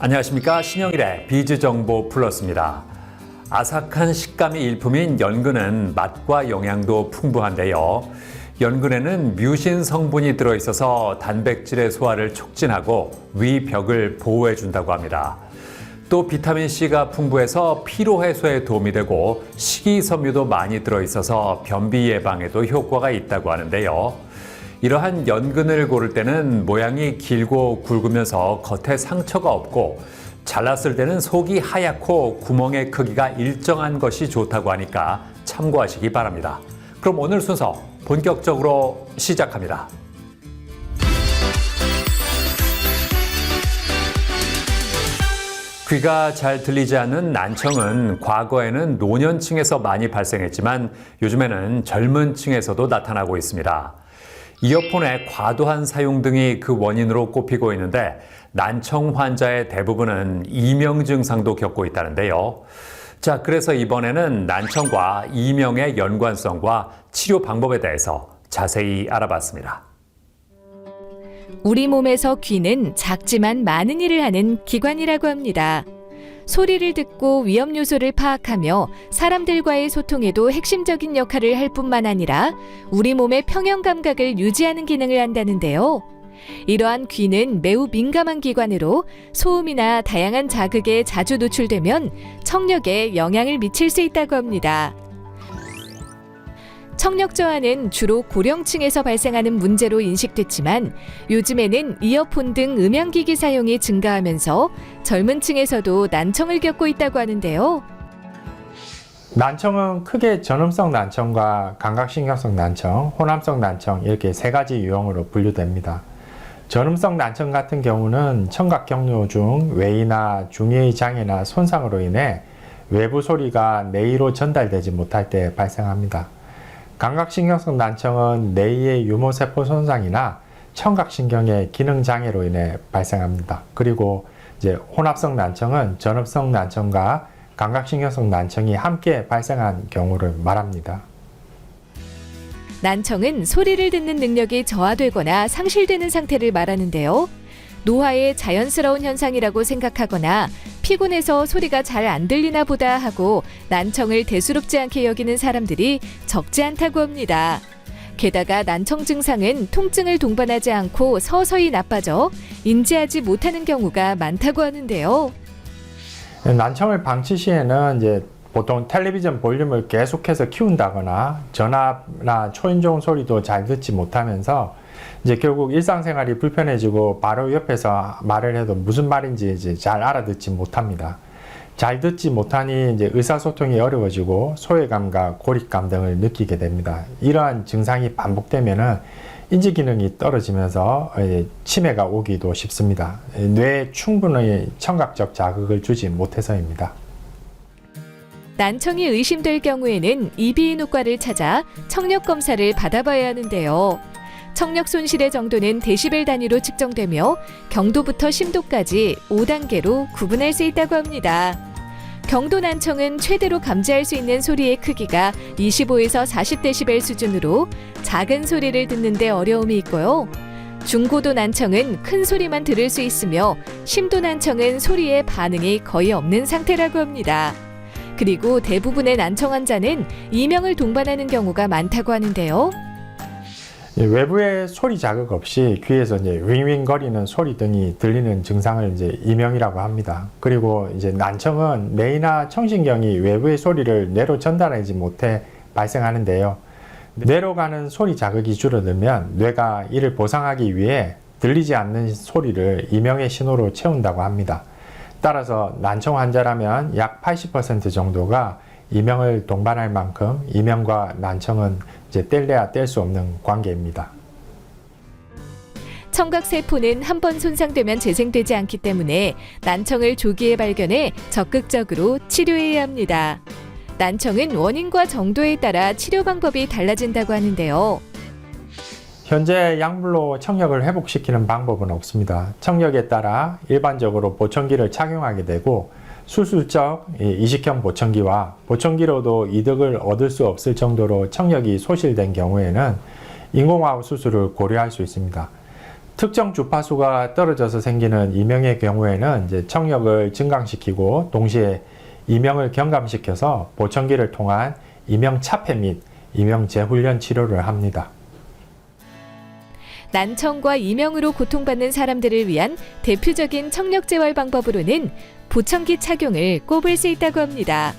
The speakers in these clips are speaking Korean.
안녕하십니까. 신영일의 비즈정보 플러스입니다. 아삭한 식감이 일품인 연근은 맛과 영양도 풍부한데요. 연근에는 뮤신 성분이 들어있어서 단백질의 소화를 촉진하고 위벽을 보호해준다고 합니다. 또 비타민C가 풍부해서 피로 해소에 도움이 되고 식이섬유도 많이 들어있어서 변비 예방에도 효과가 있다고 하는데요. 이러한 연근을 고를 때는 모양이 길고 굵으면서 겉에 상처가 없고 잘랐을 때는 속이 하얗고 구멍의 크기가 일정한 것이 좋다고 하니까 참고하시기 바랍니다. 그럼 오늘 순서 본격적으로 시작합니다. 귀가 잘 들리지 않는 난청은 과거에는 노년층에서 많이 발생했지만 요즘에는 젊은 층에서도 나타나고 있습니다. 이어폰의 과도한 사용 등이 그 원인으로 꼽히고 있는데 난청 환자의 대부분은 이명 증상도 겪고 있다는데요. 자, 그래서 이번에는 난청과 이명의 연관성과 치료 방법에 대해서 자세히 알아봤습니다. 우리 몸에서 귀는 작지만 많은 일을 하는 기관이라고 합니다. 소리를 듣고 위험 요소를 파악하며 사람들과의 소통에도 핵심적인 역할을 할 뿐만 아니라 우리 몸의 평형 감각을 유지하는 기능을 한다는데요. 이러한 귀는 매우 민감한 기관으로 소음이나 다양한 자극에 자주 노출되면 청력에 영향을 미칠 수 있다고 합니다. 청력 저하는 주로 고령층에서 발생하는 문제로 인식됐지만 요즘에는 이어폰 등 음향기기 사용이 증가하면서 젊은 층에서도 난청을 겪고 있다고 하는데요. 난청은 크게 전음성 난청과 감각신경성 난청, 호남성 난청 이렇게 세 가지 유형으로 분류됩니다. 전음성 난청 같은 경우는 청각 경로 중 외이나 중이의 장애나 손상으로 인해 외부 소리가 뇌로 전달되지 못할 때 발생합니다. 감각신경성 난청은 뇌의 유모세포 손상이나 청각신경의 기능 장애로 인해 발생합니다. 그리고 이제 혼합성 난청은 전음성 난청과 감각신경성 난청이 함께 발생한 경우를 말합니다. 난청은 소리를 듣는 능력이 저하되거나 상실되는 상태를 말하는데요. 노화의 자연스러운 현상이라고 생각하거나 피곤해서 소리가 잘 안 들리나 보다 하고 난청을 대수롭지 않게 여기는 사람들이 적지 않다고 합니다. 게다가 난청 증상은 통증을 동반하지 않고 서서히 나빠져 인지하지 못하는 경우가 많다고 하는데요. 난청을 방치 시에는 이제 보통 텔레비전 볼륨을 계속해서 키운다거나 전화나 초인종 소리도 잘 듣지 못하면서 이제 결국 일상생활이 불편해지고 바로 옆에서 말을 해도 무슨 말인지 이제 잘 알아듣지 못합니다. 잘 듣지 못하니 이제 의사소통이 어려워지고 소외감과 고립감 등을 느끼게 됩니다. 이러한 증상이 반복되면은 인지 기능이 떨어지면서 치매가 오기도 쉽습니다. 뇌에 충분히 청각적 자극을 주지 못해서입니다. 난청이 의심될 경우에는 이비인후과를 찾아 청력 검사를 받아봐야 하는데요. 청력 손실의 정도는 데시벨 단위로 측정되며 경도부터 심도까지 5단계로 구분할 수 있다고 합니다. 경도 난청은 최대로 감지할 수 있는 소리의 크기가 25에서 40데시벨 수준으로 작은 소리를 듣는데 어려움이 있고요. 중고도 난청은 큰 소리만 들을 수 있으며 심도 난청은 소리에 반응이 거의 없는 상태라고 합니다. 그리고 대부분의 난청 환자는 이명을 동반하는 경우가 많다고 하는데요. 외부의 소리 자극 없이 귀에서 이제 윙윙거리는 소리 등이 들리는 증상을 이제 이명이라고 합니다. 그리고 이제 난청은 뇌나 청신경이 외부의 소리를 뇌로 전달하지 못해 발생하는데요. 뇌로 가는 소리 자극이 줄어들면 뇌가 이를 보상하기 위해 들리지 않는 소리를 이명의 신호로 채운다고 합니다. 따라서 난청 환자라면 약 80% 정도가 이명을 동반할 만큼 이명과 난청은 이제 뗄래야 뗄 수 없는 관계입니다. 청각세포는 한 번 손상되면 재생되지 않기 때문에 난청을 조기에 발견해 적극적으로 치료해야 합니다. 난청은 원인과 정도에 따라 치료 방법이 달라진다고 하는데요. 현재 약물로 청력을 회복시키는 방법은 없습니다. 청력에 따라 일반적으로 보청기를 착용하게 되고 수술적 이식형 보청기와 보청기로도 이득을 얻을 수 없을 정도로 청력이 소실된 경우에는 인공호흡 수술을 고려할 수 있습니다. 특정 주파수가 떨어져서 생기는 이명의 경우에는 이제 청력을 증강시키고 동시에 이명을 경감시켜서 보청기를 통한 이명 차폐 및 이명 재훈련 치료를 합니다. 난청과 이명으로 고통받는 사람들을 위한 대표적인 청력 재활 방법으로는 보청기 착용을 꼽을 수 있다고 합니다.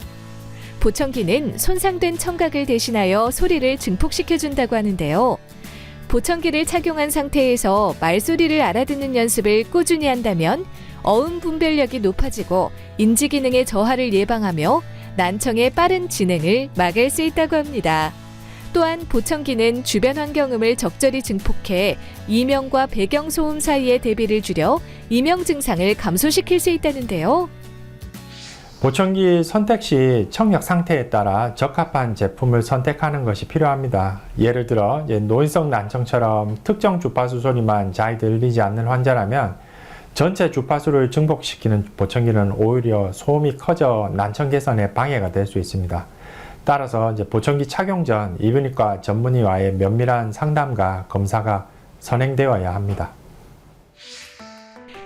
보청기는 손상된 청각을 대신하여 소리를 증폭시켜준다고 하는데요. 보청기를 착용한 상태에서 말소리를 알아듣는 연습을 꾸준히 한다면 어음 분별력이 높아지고 인지 기능의 저하를 예방하며 난청의 빠른 진행을 막을 수 있다고 합니다. 또한 보청기는 주변 환경음을 적절히 증폭해 이명과 배경 소음 사이의 대비를 줄여 이명 증상을 감소시킬 수 있다는데요. 보청기 선택 시 청력 상태에 따라 적합한 제품을 선택하는 것이 필요합니다. 예를 들어 노인성 난청처럼 특정 주파수 소리만 잘 들리지 않는 환자라면 전체 주파수를 증폭시키는 보청기는 오히려 소음이 커져 난청 개선에 방해가 될 수 있습니다. 따라서 보청기 착용 전 이비인후과 전문의와의 면밀한 상담과 검사가 선행되어야 합니다.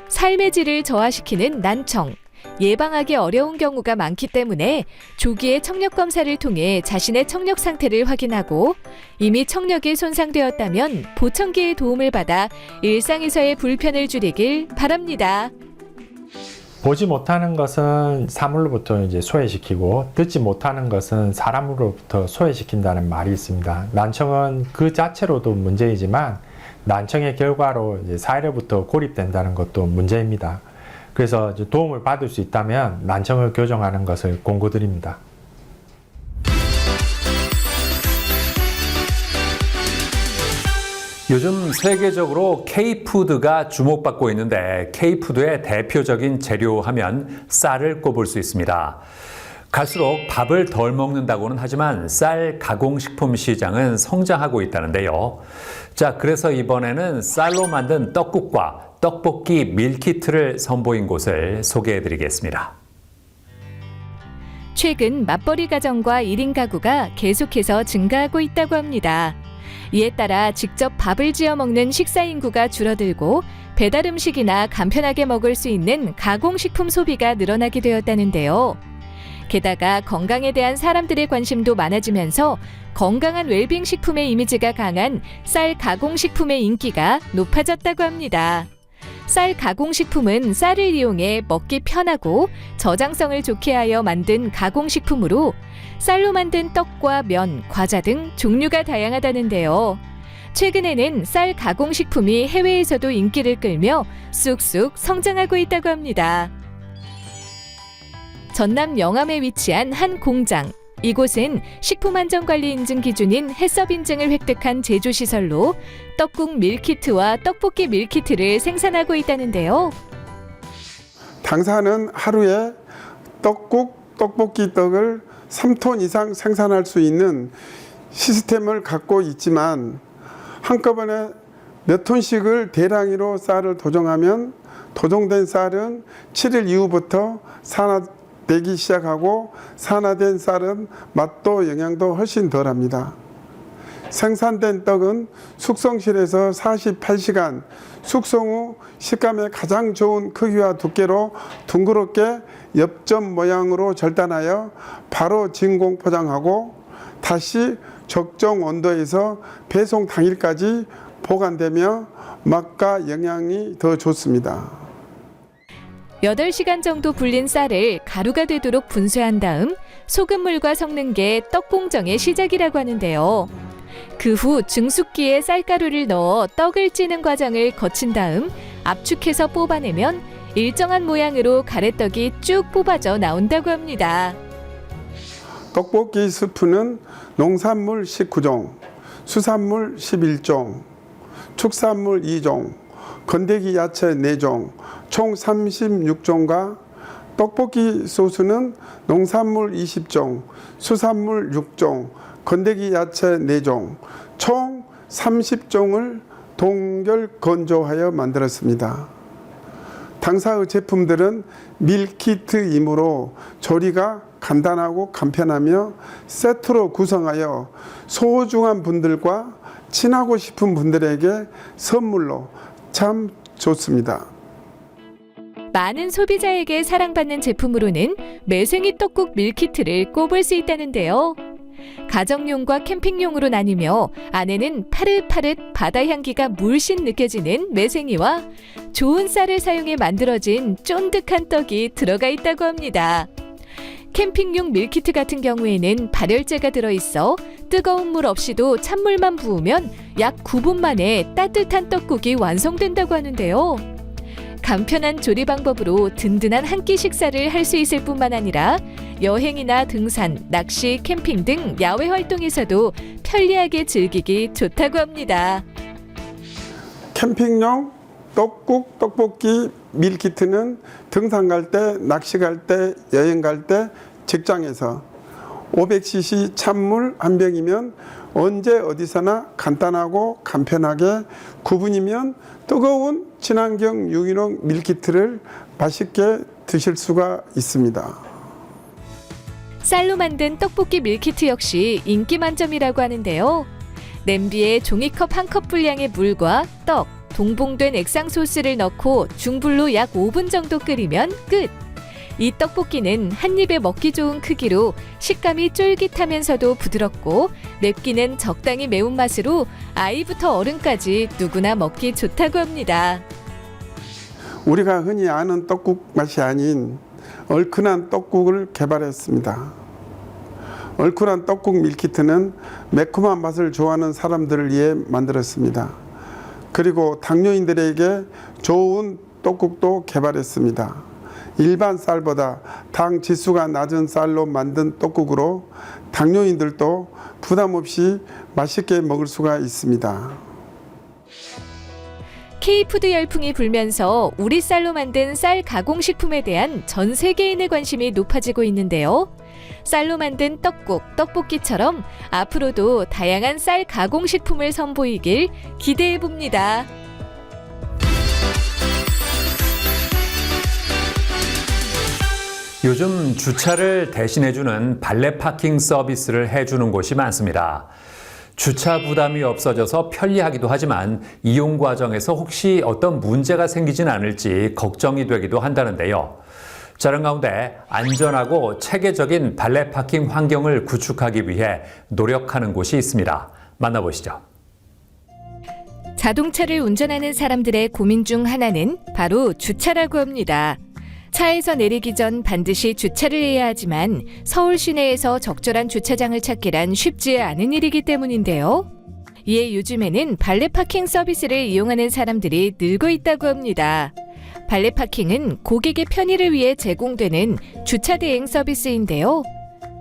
삶의 질을 저하시키는 난청. 예방하기 어려운 경우가 많기 때문에 조기에 청력 검사를 통해 자신의 청력 상태를 확인하고 이미 청력이 손상되었다면 보청기의 도움을 받아 일상에서의 불편을 줄이길 바랍니다. 보지 못하는 것은 사물로부터 소외시키고 듣지 못하는 것은 사람으로부터 소외시킨다는 말이 있습니다. 난청은 그 자체로도 문제이지만 난청의 결과로 사회로부터 고립된다는 것도 문제입니다. 그래서 도움을 받을 수 있다면 난청을 교정하는 것을 권고드립니다. 요즘 세계적으로 K푸드가 주목받고 있는데 K푸드의 대표적인 재료 하면 쌀을 꼽을 수 있습니다. 갈수록 밥을 덜 먹는다고는 하지만 쌀 가공식품 시장은 성장하고 있다는데요. 자, 그래서 이번에는 쌀로 만든 떡국과 떡볶이 밀키트를 선보인 곳을 소개해드리겠습니다. 최근 맞벌이 가정과 1인 가구가 계속해서 증가하고 있다고 합니다. 이에 따라 직접 밥을 지어 먹는 식사 인구가 줄어들고 배달 음식이나 간편하게 먹을 수 있는 가공식품 소비가 늘어나게 되었다는데요. 게다가 건강에 대한 사람들의 관심도 많아지면서 건강한 웰빙 식품의 이미지가 강한 쌀 가공식품의 인기가 높아졌다고 합니다. 쌀 가공식품은 쌀을 이용해 먹기 편하고 저장성을 좋게 하여 만든 가공식품으로 쌀로 만든 떡과 면, 과자 등 종류가 다양하다는데요. 최근에는 쌀 가공식품이 해외에서도 인기를 끌며 쑥쑥 성장하고 있다고 합니다. 전남 영암에 위치한 한 공장. 이곳은 식품안전관리 인증 기준인 해썹 인증을 획득한 제조시설로 떡국 밀키트와 떡볶이 밀키트를 생산하고 있다는데요. 당사는 하루에 떡국, 떡볶이 떡을 3톤 이상 생산할 수 있는 시스템을 갖고 있지만 한꺼번에 몇 톤씩을 대량으로 쌀을 도정하면 도정된 쌀은 7일 이후부터 산화되기 시작하고 산화된 쌀은 맛도 영양도 훨씬 덜합니다. 생산된 떡은 숙성실에서 48시간 숙성 후 식감에 가장 좋은 크기와 두께로 둥그렇게 엽전 모양으로 절단하여 바로 진공 포장하고 다시 적정 온도에서 배송 당일까지 보관되며 맛과 영양이 더 좋습니다. 8시간 정도 불린 쌀을 가루가 되도록 분쇄한 다음 소금물과 섞는 게 떡공정의 시작이라고 하는데요. 그 후 증숙기에 쌀가루를 넣어 떡을 찌는 과정을 거친 다음 압축해서 뽑아내면 일정한 모양으로 가래떡이 쭉 뽑아져 나온다고 합니다. 떡볶이 스프는 농산물 19종, 수산물 11종, 축산물 2종, 건더기 야채 4종, 총 36종과 떡볶이 소스는 농산물 20종, 수산물 6종, 건더기 야채 4종, 총 30종을 동결 건조하여 만들었습니다. 당사의 제품들은 밀키트이므로 조리가 간단하고 간편하며 세트로 구성하여 소중한 분들과 친하고 싶은 분들에게 선물로 참 좋습니다. 많은 소비자에게 사랑받는 제품으로는 매생이 떡국 밀키트를 꼽을 수 있다는데요. 가정용과 캠핑용으로 나뉘며 안에는 파릇파릇 바다 향기가 물씬 느껴지는 매생이와 좋은 쌀을 사용해 만들어진 쫀득한 떡이 들어가 있다고 합니다. 캠핑용 밀키트 같은 경우에는 발열제가 들어있어 뜨거운 물 없이도 찬물만 부으면 약 9분 만에 따뜻한 떡국이 완성된다고 하는데요. 간편한 조리 방법으로 든든한 한 끼 식사를 할 수 있을 뿐만 아니라 여행이나 등산, 낚시, 캠핑 등 야외 활동에서도 편리하게 즐기기 좋다고 합니다. 캠핑용 떡국, 떡볶이 밀키트는 등산 갈 때, 낚시 갈 때, 여행 갈 때, 직장에서 500cc 찬물 한 병이면 언제 어디서나 간단하고 간편하게 9분이면 뜨거운 친환경 유기농 밀키트를 맛있게 드실 수가 있습니다. 쌀로 만든 떡볶이 밀키트 역시 인기 만점이라고 하는데요. 냄비에 종이컵 한 컵 분량의 물과 떡, 동봉된 액상 소스를 넣고 중불로 약 5분 정도 끓이면 끝! 이 떡볶이는 한 입에 먹기 좋은 크기로 식감이 쫄깃하면서도 부드럽고 맵기는 적당히 매운맛으로 아이부터 어른까지 누구나 먹기 좋다고 합니다. 우리가 흔히 아는 떡국 맛이 아닌 얼큰한 떡국을 개발했습니다. 얼큰한 떡국 밀키트는 매콤한 맛을 좋아하는 사람들을 위해 만들었습니다. 그리고 당뇨인들에게 좋은 떡국도 개발했습니다. 일반 쌀보다 당 지수가 낮은 쌀로 만든 떡국으로 당뇨인들도 부담 없이 맛있게 먹을 수가 있습니다. K푸드 열풍이 불면서 우리 쌀로 만든 쌀 가공식품에 대한 전 세계인의 관심이 높아지고 있는데요. 쌀로 만든 떡국, 떡볶이처럼 앞으로도 다양한 쌀 가공식품을 선보이길 기대해 봅니다. 요즘 주차를 대신해주는 발레 파킹 서비스를 해주는 곳이 많습니다. 주차 부담이 없어져서 편리하기도 하지만 이용 과정에서 혹시 어떤 문제가 생기진 않을지 걱정이 되기도 한다는데요. 저런 가운데 안전하고 체계적인 발레 파킹 환경을 구축하기 위해 노력하는 곳이 있습니다. 만나보시죠. 자동차를 운전하는 사람들의 고민 중 하나는 바로 주차라고 합니다. 차에서 내리기 전 반드시 주차를 해야 하지만 서울 시내에서 적절한 주차장을 찾기란 쉽지 않은 일이기 때문인데요. 이에 요즘에는 발레 파킹 서비스를 이용하는 사람들이 늘고 있다고 합니다. 발레 파킹은 고객의 편의를 위해 제공되는 주차 대행 서비스인데요.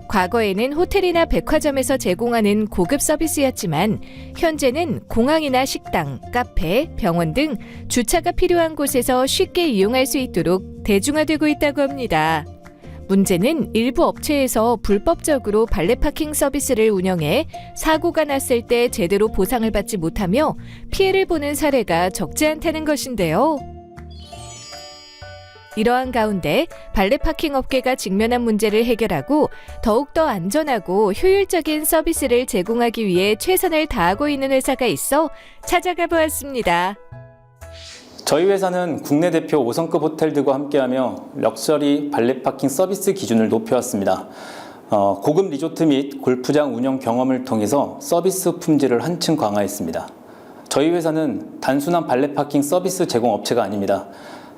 과거에는 호텔이나 백화점에서 제공하는 고급 서비스였지만 현재는 공항이나 식당, 카페, 병원 등 주차가 필요한 곳에서 쉽게 이용할 수 있도록 대중화되고 있다고 합니다. 문제는 일부 업체에서 불법적으로 발레 파킹 서비스를 운영해 사고가 났을 때 제대로 보상을 받지 못하며 피해를 보는 사례가 적지 않다는 것인데요. 이러한 가운데 발레 파킹 업계가 직면한 문제를 해결하고 더욱더 안전하고 효율적인 서비스를 제공하기 위해 최선을 다하고 있는 회사가 있어 찾아가 보았습니다. 저희 회사는 국내 대표 5성급 호텔들과 함께하며 럭셔리 발레 파킹 서비스 기준을 높여왔습니다. 고급 리조트 및 골프장 운영 경험을 통해서 서비스 품질을 한층 강화했습니다. 저희 회사는 단순한 발레 파킹 서비스 제공 업체가 아닙니다.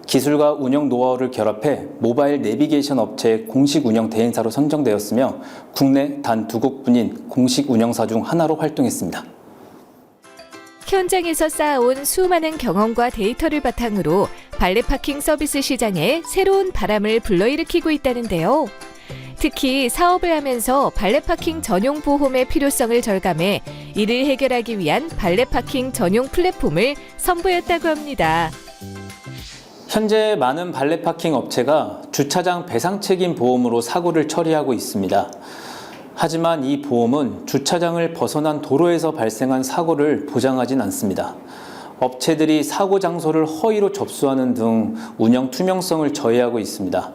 기술과 운영 노하우를 결합해 모바일 내비게이션 업체의 공식 운영 대행사로 선정되었으며 국내 단 2곳뿐인 공식 운영사 중 하나로 활동했습니다. 현장에서 쌓아온 수많은 경험과 데이터를 바탕으로 발레 파킹 서비스 시장에 새로운 바람을 불러일으키고 있다는데요. 특히 사업을 하면서 발레 파킹 전용 보험의 필요성을 절감해 이를 해결하기 위한 발레 파킹 전용 플랫폼을 선보였다고 합니다. 현재 많은 발레 파킹 업체가 주차장 배상 책임 보험으로 사고를 처리하고 있습니다. 하지만 이 보험은 주차장을 벗어난 도로에서 발생한 사고를 보장하진 않습니다. 업체들이 사고 장소를 허위로 접수하는 등 운영 투명성을 저해하고 있습니다.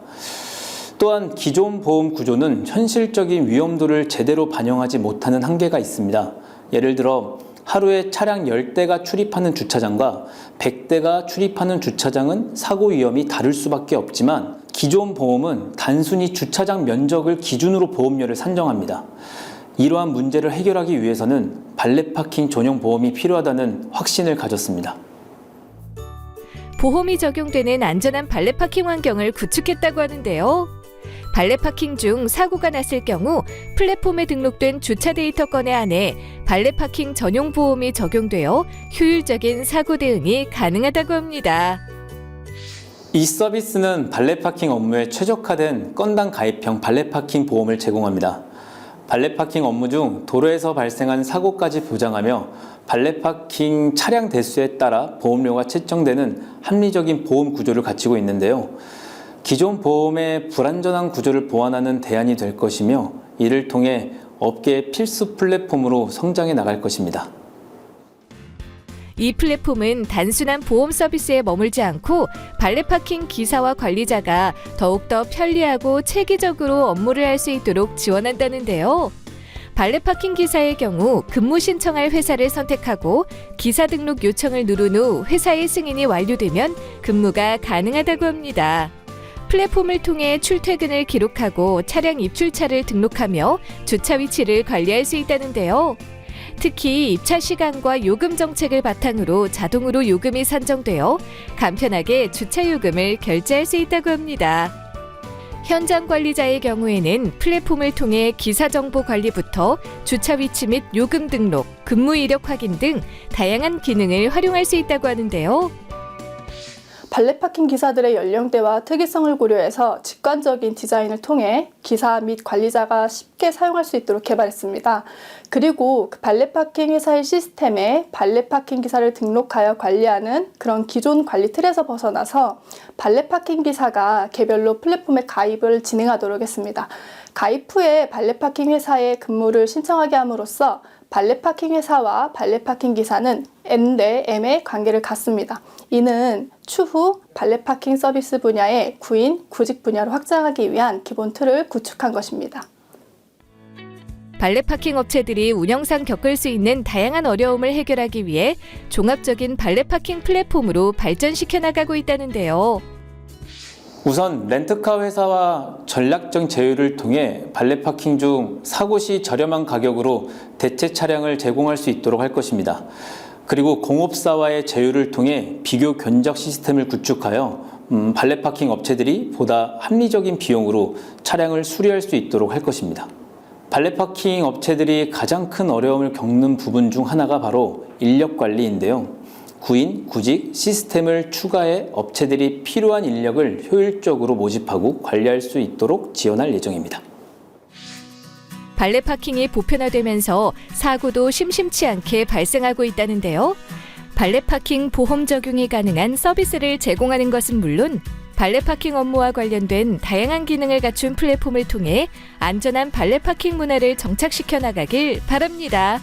또한 기존 보험 구조는 현실적인 위험도를 제대로 반영하지 못하는 한계가 있습니다. 예를 들어 하루에 차량 10대가 출입하는 주차장과 100대가 출입하는 주차장은 사고 위험이 다를 수밖에 없지만 기존 보험은 단순히 주차장 면적을 기준으로 보험료를 산정합니다. 이러한 문제를 해결하기 위해서는 발렛 파킹 전용 보험이 필요하다는 확신을 가졌습니다. 보험이 적용되는 안전한 발렛 파킹 환경을 구축했다고 하는데요. 발렛 파킹 중 사고가 났을 경우 플랫폼에 등록된 주차 데이터 건에 한해 발렛 파킹 전용 보험이 적용되어 효율적인 사고 대응이 가능하다고 합니다. 이 서비스는 발렛 파킹 업무에 최적화된 건당 가입형 발렛 파킹 보험을 제공합니다. 발렛 파킹 업무 중 도로에서 발생한 사고까지 보장하며 발렛 파킹 차량 대수에 따라 보험료가 책정되는 합리적인 보험 구조를 갖추고 있는데요. 기존 보험의 불안전한 구조를 보완하는 대안이 될 것이며 이를 통해 업계의 필수 플랫폼으로 성장해 나갈 것입니다. 이 플랫폼은 단순한 보험 서비스에 머물지 않고 발렛 파킹 기사와 관리자가 더욱더 편리하고 체계적으로 업무를 할 수 있도록 지원한다는데요. 발렛 파킹 기사의 경우 근무 신청할 회사를 선택하고 기사 등록 요청을 누른 후 회사의 승인이 완료되면 근무가 가능하다고 합니다. 플랫폼을 통해 출퇴근을 기록하고 차량 입출차를 등록하며 주차 위치를 관리할 수 있다는데요. 특히 입차 시간과 요금 정책을 바탕으로 자동으로 요금이 산정되어 간편하게 주차 요금을 결제할 수 있다고 합니다. 현장 관리자의 경우에는 플랫폼을 통해 기사 정보 관리부터 주차 위치 및 요금 등록, 근무 이력 확인 등 다양한 기능을 활용할 수 있다고 하는데요. 발렛 파킹 기사들의 연령대와 특이성을 고려해서 직관적인 디자인을 통해 기사 및 관리자가 쉽게 사용할 수 있도록 개발했습니다. 그리고 그 발렛 파킹 회사의 시스템에 발렛 파킹 기사를 등록하여 관리하는 그런 기존 관리 틀에서 벗어나서 발렛 파킹 기사가 개별로 플랫폼에 가입을 진행하도록 했습니다. 가입 후에 발렛 파킹 회사에 근무를 신청하게 함으로써 발렛 파킹 회사와 발렛 파킹 기사는 N 대 M의 관계를 갖습니다. 이는 추후 발렛 파킹 서비스 분야의 구인, 구직 분야로 확장하기 위한 기본 틀을 구축한 것입니다. 발렛 파킹 업체들이 운영상 겪을 수 있는 다양한 어려움을 해결하기 위해 종합적인 발렛 파킹 플랫폼으로 발전시켜 나가고 있다는데요. 우선 렌트카 회사와 전략적 제휴를 통해 발렛 파킹 중 사고 시 저렴한 가격으로 대체 차량을 제공할 수 있도록 할 것입니다. 그리고 공업사와의 제휴를 통해 비교 견적 시스템을 구축하여 발렛 파킹 업체들이 보다 합리적인 비용으로 차량을 수리할 수 있도록 할 것입니다. 발렛 파킹 업체들이 가장 큰 어려움을 겪는 부분 중 하나가 바로 인력 관리인데요. 구인, 구직, 시스템을 추가해 업체들이 필요한 인력을 효율적으로 모집하고 관리할 수 있도록 지원할 예정입니다. 발렛 파킹이 보편화되면서 사고도 심심치 않게 발생하고 있다는데요. 발렛 파킹 보험 적용이 가능한 서비스를 제공하는 것은 물론 발렛 파킹 업무와 관련된 다양한 기능을 갖춘 플랫폼을 통해 안전한 발렛 파킹 문화를 정착시켜 나가길 바랍니다.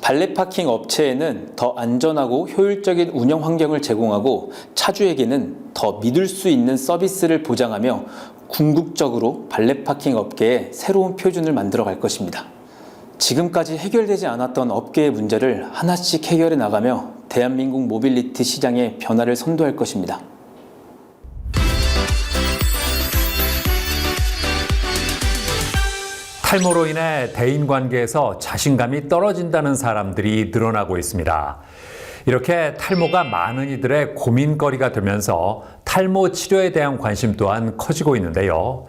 발렛 파킹 업체에는 더 안전하고 효율적인 운영 환경을 제공하고 차주에게는 더 믿을 수 있는 서비스를 보장하며 궁극적으로 발렛 파킹 업계에 새로운 표준을 만들어 갈 것입니다. 지금까지 해결되지 않았던 업계의 문제를 하나씩 해결해 나가며 대한민국 모빌리티 시장의 변화를 선도할 것입니다. 탈모로 인해 대인관계에서 자신감이 떨어진다는 사람들이 늘어나고 있습니다. 이렇게 탈모가 많은 이들의 고민거리가 되면서 탈모 치료에 대한 관심 또한 커지고 있는데요.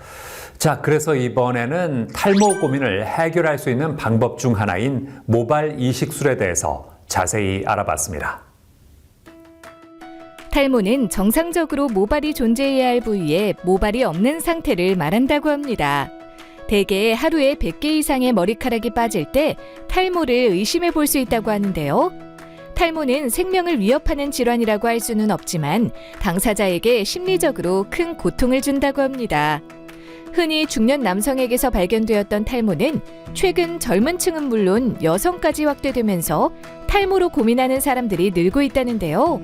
자, 그래서 이번에는 탈모 고민을 해결할 수 있는 방법 중 하나인 모발 이식술에 대해서 자세히 알아봤습니다. 탈모는 정상적으로 모발이 존재해야 할 부위에 모발이 없는 상태를 말한다고 합니다. 대개 하루에 100개 이상의 머리카락이 빠질 때 탈모를 의심해 볼 수 있다고 하는데요. 탈모는 생명을 위협하는 질환이라고 할 수는 없지만 당사자에게 심리적으로 큰 고통을 준다고 합니다. 흔히 중년 남성에게서 발견되었던 탈모는 최근 젊은 층은 물론 여성까지 확대되면서 탈모로 고민하는 사람들이 늘고 있다는데요.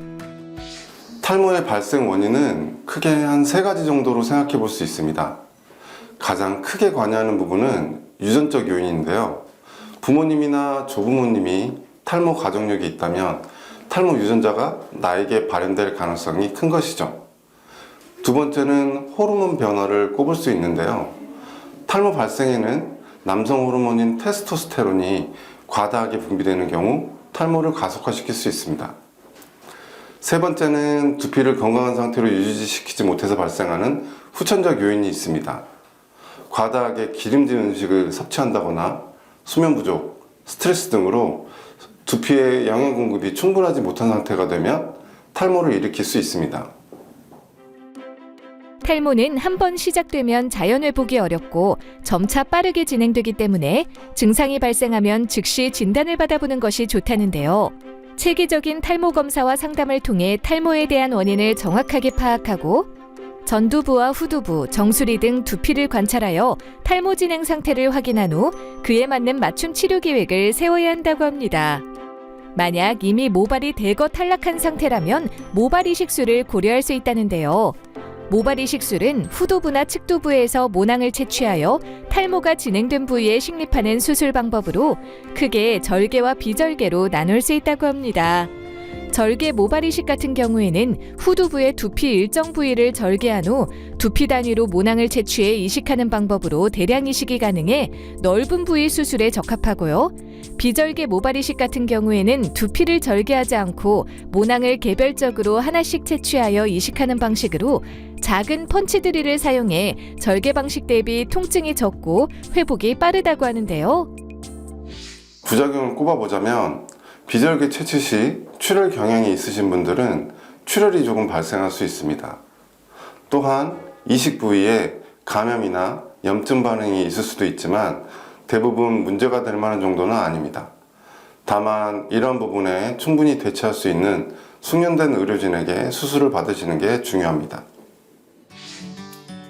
탈모의 발생 원인은 크게 한 3가지 정도로 생각해 볼 수 있습니다. 가장 크게 관여하는 부분은 유전적 요인인데요. 부모님이나 조부모님이 탈모 가족력이 있다면 탈모 유전자가 나에게 발현될 가능성이 큰 것이죠. 두 번째는 호르몬 변화를 꼽을 수 있는데요. 탈모 발생에는 남성 호르몬인 테스토스테론이 과다하게 분비되는 경우 탈모를 가속화시킬 수 있습니다. 세 번째는 두피를 건강한 상태로 유지시키지 못해서 발생하는 후천적 요인이 있습니다. 과다하게 기름진 음식을 섭취한다거나 수면 부족, 스트레스 등으로 두피에 영양 공급이 충분하지 못한 상태가 되면 탈모를 일으킬 수 있습니다. 탈모는 한 번 시작되면 자연 회복이 어렵고 점차 빠르게 진행되기 때문에 증상이 발생하면 즉시 진단을 받아보는 것이 좋다는데요. 체계적인 탈모 검사와 상담을 통해 탈모에 대한 원인을 정확하게 파악하고 전두부와 후두부, 정수리 등 두피를 관찰하여 탈모 진행 상태를 확인한 후 그에 맞는 맞춤 치료 계획을 세워야 한다고 합니다. 만약 이미 모발이 대거 탈락한 상태라면 모발 이식술을 고려할 수 있다는데요. 모발 이식술은 후두부나 측두부에서 모낭을 채취하여 탈모가 진행된 부위에 식립하는 수술 방법으로 크게 절개와 비절개로 나눌 수 있다고 합니다. 절개 모발 이식 같은 경우에는 후두부의 두피 일정 부위를 절개한 후 두피 단위로 모낭을 채취해 이식하는 방법으로 대량 이식이 가능해 넓은 부위 수술에 적합하고요. 비절개 모발 이식 같은 경우에는 두피를 절개하지 않고 모낭을 개별적으로 하나씩 채취하여 이식하는 방식으로 작은 펀치 드릴을 사용해 절개 방식 대비 통증이 적고 회복이 빠르다고 하는데요. 부작용을 꼽아보자면 비절개 채취 시 출혈 경향이 있으신 분들은 출혈이 조금 발생할 수 있습니다. 또한 이식 부위에 감염이나 염증 반응이 있을 수도 있지만 대부분 문제가 될 만한 정도는 아닙니다. 다만 이런 부분에 충분히 대처할 수 있는 숙련된 의료진에게 수술을 받으시는 게 중요합니다.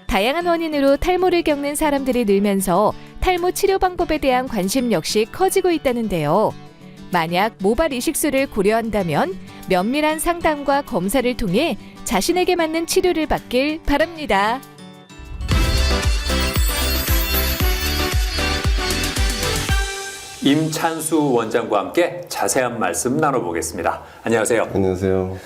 다양한 원인으로 탈모를 겪는 사람들이 늘면서 탈모 치료 방법에 대한 관심 역시 커지고 있다는데요. 만약 모발 이식술을 고려한다면 면밀한 상담과 검사를 통해 자신에게 맞는 치료를 받길 바랍니다. 임찬수 원장과 함께 자세한 말씀 나눠보겠습니다. 안녕하세요. 안녕하세요.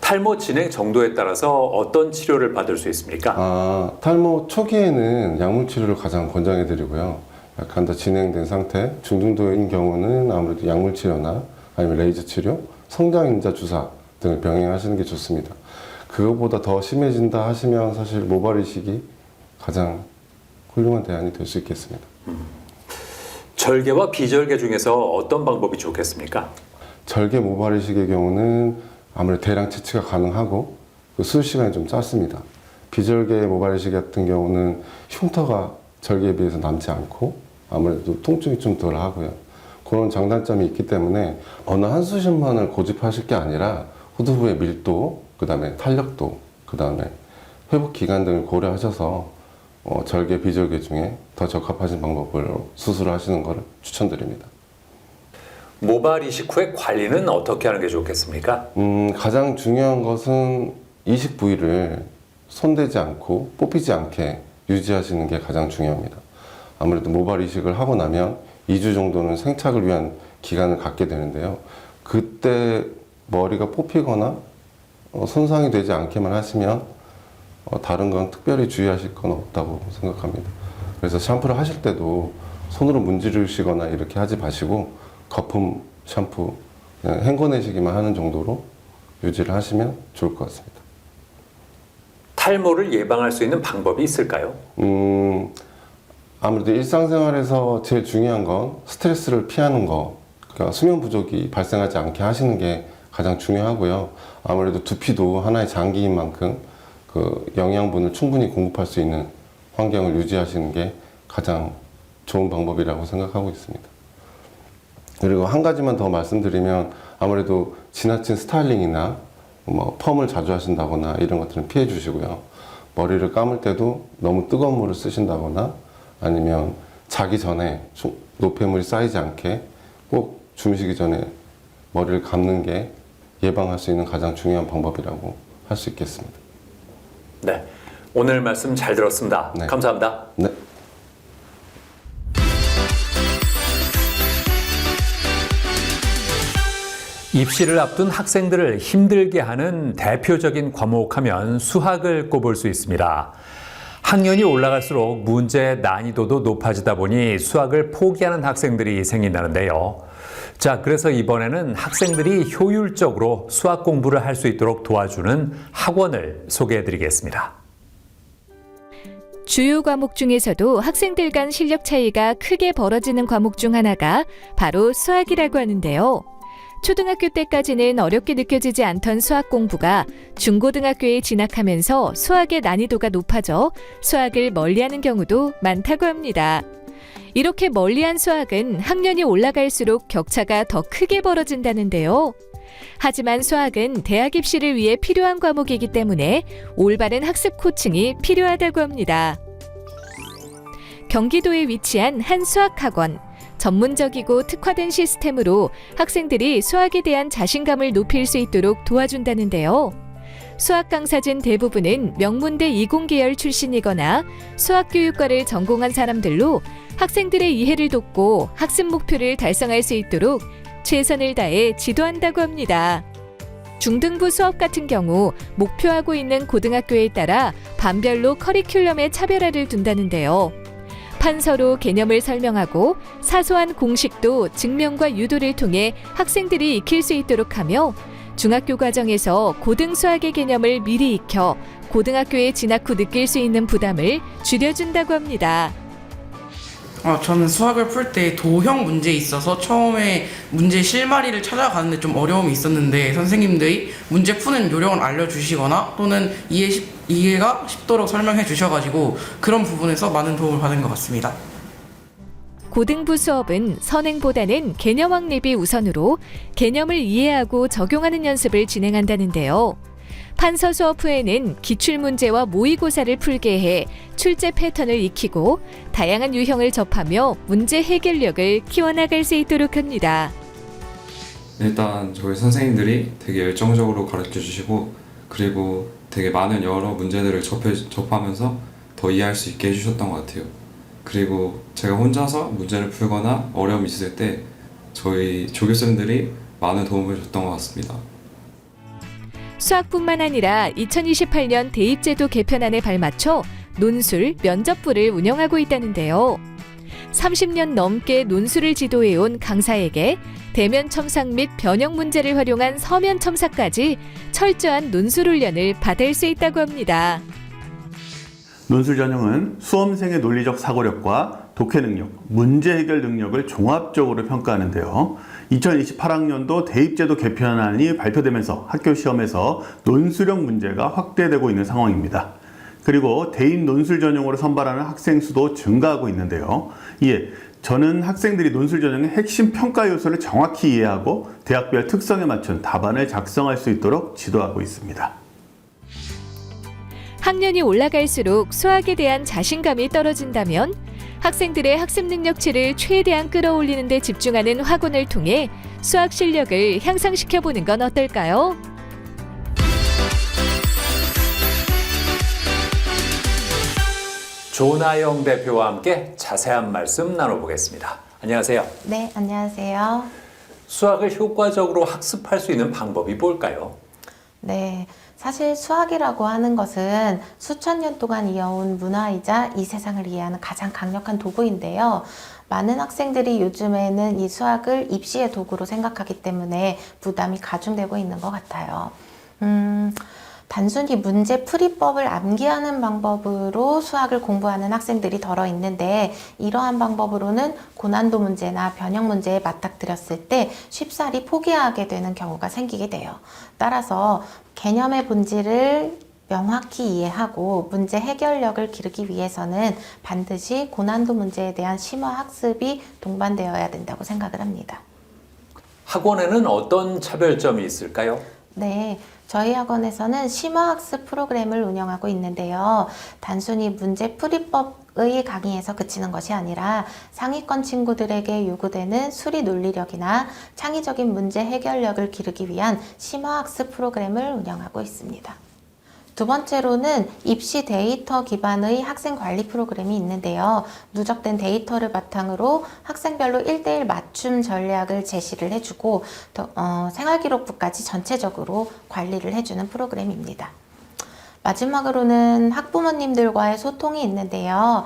탈모 진행 정도에 따라서 어떤 치료를 받을 수 있습니까? 탈모 초기에는 약물 치료를 가장 권장해 드리고요. 약간 더 진행된 상태, 중등도인 경우는 아무래도 약물 치료나 아니면 레이저 치료, 성장인자 주사 등을 병행하시는 게 좋습니다. 그것보다 더 심해진다 하시면 사실 모발 이식이 가장 훌륭한 대안이 될 수 있겠습니다. 절개와 비절개 중에서 어떤 방법이 좋겠습니까? 절개 모발 이식의 경우는 아무래도 대량 채취가 가능하고 그 수술 시간이 좀 짧습니다. 비절개 모발 이식 같은 경우는 흉터가 절개에 비해서 남지 않고 아무래도 통증이 좀 덜 하고요. 그런 장단점이 있기 때문에 어느 한 수술만을 고집하실 게 아니라 후두부의 밀도, 그 다음에 탄력도, 그 다음에 회복 기간 등을 고려하셔서 절개, 비절개 중에 더 적합하신 방법으로 수술을 하시는 것을 추천드립니다. 모발 이식 후의 관리는 어떻게 하는 게 좋겠습니까? 가장 중요한 것은 이식 부위를 손대지 않고 뽑히지 않게 유지하시는 게 가장 중요합니다. 아무래도 모발 이식을 하고 나면 2주 정도는 생착을 위한 기간을 갖게 되는데요. 그때 머리가 뽑히거나 손상이 되지 않게만 하시면 다른 건 특별히 주의하실 건 없다고 생각합니다. 그래서 샴푸를 하실 때도 손으로 문지르시거나 이렇게 하지 마시고 거품 샴푸, 그냥 헹궈내시기만 하는 정도로 유지를 하시면 좋을 것 같습니다. 탈모를 예방할 수 있는 방법이 있을까요? 아무래도 일상생활에서 제일 중요한 건 스트레스를 피하는 거, 그러니까 수면 부족이 발생하지 않게 하시는 게 가장 중요하고요. 아무래도 두피도 하나의 장기인 만큼 그 영양분을 충분히 공급할 수 있는 환경을 유지하시는 게 가장 좋은 방법이라고 생각하고 있습니다. 그리고 한 가지만 더 말씀드리면 아무래도 지나친 스타일링이나 펌을 자주 하신다거나 이런 것들은 피해 주시고요. 머리를 감을 때도 너무 뜨거운 물을 쓰신다거나 아니면 자기 전에 노폐물이 쌓이지 않게 꼭 주무시기 전에 머리를 감는 게 예방할 수 있는 가장 중요한 방법이라고 할 수 있겠습니다. 네, 오늘 말씀 잘 들었습니다. 네. 감사합니다. 네. 입시를 앞둔 학생들을 힘들게 하는 대표적인 과목하면 수학을 꼽을 수 있습니다. 학년이 올라갈수록 문제의 난이도도 높아지다 보니 수학을 포기하는 학생들이 생긴다는데요. 자, 그래서 이번에는 학생들이 효율적으로 수학 공부를 할 수 있도록 도와주는 학원을 소개해드리겠습니다. 주요 과목 중에서도 학생들 간 실력 차이가 크게 벌어지는 과목 중 하나가 바로 수학이라고 하는데요. 초등학교 때까지는 어렵게 느껴지지 않던 수학 공부가 중고등학교에 진학하면서 수학의 난이도가 높아져 수학을 멀리하는 경우도 많다고 합니다. 이렇게 멀리한 수학은 학년이 올라갈수록 격차가 더 크게 벌어진다는데요. 하지만 수학은 대학 입시를 위해 필요한 과목이기 때문에 올바른 학습 코칭이 필요하다고 합니다. 경기도에 위치한 한 수학학원. 전문적이고 특화된 시스템으로 학생들이 수학에 대한 자신감을 높일 수 있도록 도와준다는데요. 수학 강사진 대부분은 명문대 이공계열 출신이거나 수학교육과를 전공한 사람들로 학생들의 이해를 돕고 학습 목표를 달성할 수 있도록 최선을 다해 지도한다고 합니다. 중등부 수업 같은 경우 목표하고 있는 고등학교에 따라 반별로 커리큘럼의 차별화를 둔다는데요. 판서로 개념을 설명하고 사소한 공식도 증명과 유도를 통해 학생들이 익힐 수 있도록 하며 중학교 과정에서 고등 수학의 개념을 미리 익혀 고등학교에 진학 후 느낄 수 있는 부담을 줄여준다고 합니다. 저는 수학을 풀 때 도형 문제에 있어서 처음에 문제 실마리를 찾아가는데 좀 어려움이 있었는데 선생님들이 문제 푸는 요령을 알려주시거나 또는 이해가 쉽도록 설명해 주셔가지고 그런 부분에서 많은 도움을 받은 것 같습니다. 고등부 수업은 선행보다는 개념 확립이 우선으로 개념을 이해하고 적용하는 연습을 진행한다는데요. 판서 수업 후에는 기출문제와 모의고사를 풀게 해 출제 패턴을 익히고 다양한 유형을 접하며 문제 해결력을 키워나갈 수 있도록 합니다. 일단 저희 선생님들이 되게 열정적으로 가르쳐 주시고 그리고 되게 많은 여러 문제들을 접하면서 더 이해할 수 있게 해주셨던 것 같아요. 그리고 제가 혼자서 문제를 풀거나 어려움이 있을 때 저희 조교쌤들이 많은 도움을 줬던 것 같습니다. 수학뿐만 아니라 2028년 대입제도 개편안에 발맞춰 논술, 면접부를 운영하고 있다는데요. 30년 넘게 논술을 지도해온 강사에게 대면 첨삭 및 변형 문제를 활용한 서면 첨삭까지 철저한 논술 훈련을 받을 수 있다고 합니다. 논술 전형은 수험생의 논리적 사고력과 독해 능력, 문제 해결 능력을 종합적으로 평가하는데요. 2028학년도 대입제도 개편안이 발표되면서 학교 시험에서 논술형 문제가 확대되고 있는 상황입니다. 그리고 대입 논술 전형으로 선발하는 학생 수도 증가하고 있는데요. 이에 저는 학생들이 논술 전형의 핵심 평가 요소를 정확히 이해하고 대학별 특성에 맞춘 답안을 작성할 수 있도록 지도하고 있습니다. 학년이 올라갈수록 수학에 대한 자신감이 떨어진다면 학생들의 학습 능력치를 최대한 끌어올리는 데 집중하는 학원을 통해 수학 실력을 향상시켜보는 건 어떨까요? 조나영 대표와 함께 자세한 말씀 나눠보겠습니다. 안녕하세요. 네, 안녕하세요. 수학을 효과적으로 학습할 수 있는 방법이 뭘까요? 네, 사실 수학이라고 하는 것은 수천 년 동안 이어온 문화이자 이 세상을 이해하는 가장 강력한 도구인데요. 많은 학생들이 요즘에는 이 수학을 입시의 도구로 생각하기 때문에 부담이 가중되고 있는 것 같아요. 단순히 문제 풀이법을 암기하는 방법으로 수학을 공부하는 학생들이 덜어 있는데 이러한 방법으로는 고난도 문제나 변형 문제에 맞닥뜨렸을 때 쉽사리 포기하게 되는 경우가 생기게 돼요. 따라서 개념의 본질을 명확히 이해하고 문제 해결력을 기르기 위해서는 반드시 고난도 문제에 대한 심화 학습이 동반되어야 된다고 생각을 합니다. 학원에는 어떤 차별점이 있을까요? 네, 저희 학원에서는 심화학습 프로그램을 운영하고 있는데요. 단순히 문제 풀이법의 강의에서 그치는 것이 아니라 상위권 친구들에게 요구되는 수리 논리력이나 창의적인 문제 해결력을 기르기 위한 심화학습 프로그램을 운영하고 있습니다. 두 번째로는 입시 데이터 기반의 학생 관리 프로그램이 있는데요. 누적된 데이터를 바탕으로 학생별로 1:1 맞춤 전략을 제시를 해주고 생활기록부까지 전체적으로 관리를 해주는 프로그램입니다. 마지막으로는 학부모님들과의 소통이 있는데요.